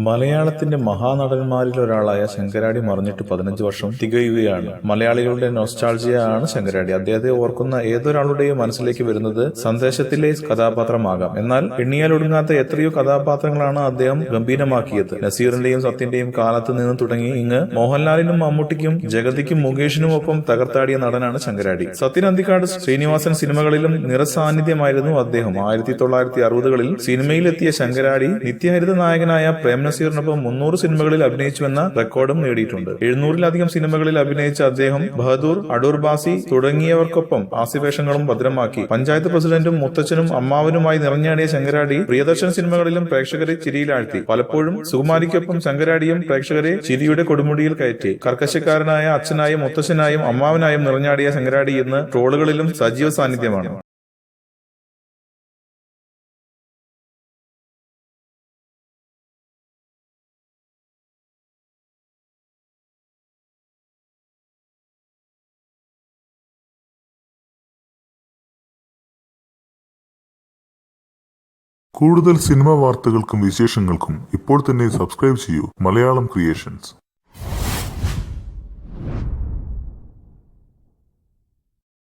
മലയാളത്തിന്റെ മഹാനടന്മാരിൽ ഒരാളായ ശങ്കരാടി മറിഞ്ഞിട്ട് 15 വർഷം തികയുകയാണ്. മലയാളികളുടെ നൊസ്റ്റാൾജിയ ആണ് ശങ്കരാടി. അദ്ദേഹത്തെ ഓർക്കുന്ന ഏതൊരാളുടെയും മനസ്സിലേക്ക് വരുന്നത് സന്ദേശത്തിലെ കഥാപാത്രമാകാം. എന്നാൽ എണ്ണിയാൽ ഒടുങ്ങാത്ത എത്രയോ കഥാപാത്രങ്ങളാണ് അദ്ദേഹം ഗംഭീരമാക്കിയത്. നസീറിന്റെയും സത്യന്റെയും കാലത്ത് നിന്ന് തുടങ്ങി ഇങ്ങ് മോഹൻലാലിനും മമ്മൂട്ടിക്കും ജഗതിക്കും മുകേഷിനും ഒപ്പം തകർത്താടിയ നടനാണ് ശങ്കരാടി. സത്യൻ അന്തിക്കാട്, ശ്രീനിവാസൻ സിനിമകളിലും നിറസാന്നിധ്യമായിരുന്നു അദ്ദേഹം. 1960കളിൽ സിനിമയിലെത്തിയ ശങ്കരാടി നിത്യഹരിത നായകനായ പ്രേം നസീറിനൊപ്പം 300 സിനിമകളിൽ അഭിനയിച്ചുവെന്ന റെക്കോർഡും നേടിയിട്ടുണ്ട്. 700-ലധികം സിനിമകളിൽ അഭിനയിച്ച അദ്ദേഹം ബഹദൂർ, അടൂർ ബാസി തുടങ്ങിയവർക്കൊപ്പം ആസിവേഷങ്ങളും ഭദ്രമാക്കി. പഞ്ചായത്ത് പ്രസിഡന്റും മുത്തച്ഛനും അമ്മാവനുമായി നിറഞ്ഞാടിയ ശങ്കരാടി പ്രിയദർശൻ സിനിമകളിലും പ്രേക്ഷകരെ ചിരിയിലാഴ്ത്തി. പലപ്പോഴും സുകുമാരിക്കൊപ്പം ശങ്കരാടിയും പ്രേക്ഷകരെ ചിരിയുടെ കൊടുമുടിയിൽ കയറ്റി. കർക്കശക്കാരനായ അച്ഛനായും മുത്തച്ഛനായും അമ്മാവനായും നിറഞ്ഞാടിയ ശങ്കരാടി ഇന്ന് ട്രോളുകളിലും സജീവ സാന്നിധ്യമാണ്. കൂടുതൽ സിനിമാ വാർത്തകൾക്കും വിശേഷങ്ങൾക്കും ഇപ്പോൾ തന്നെ സബ്സ്ക്രൈബ് ചെയ്യൂ മലയാളം ക്രിയേഷൻസ്.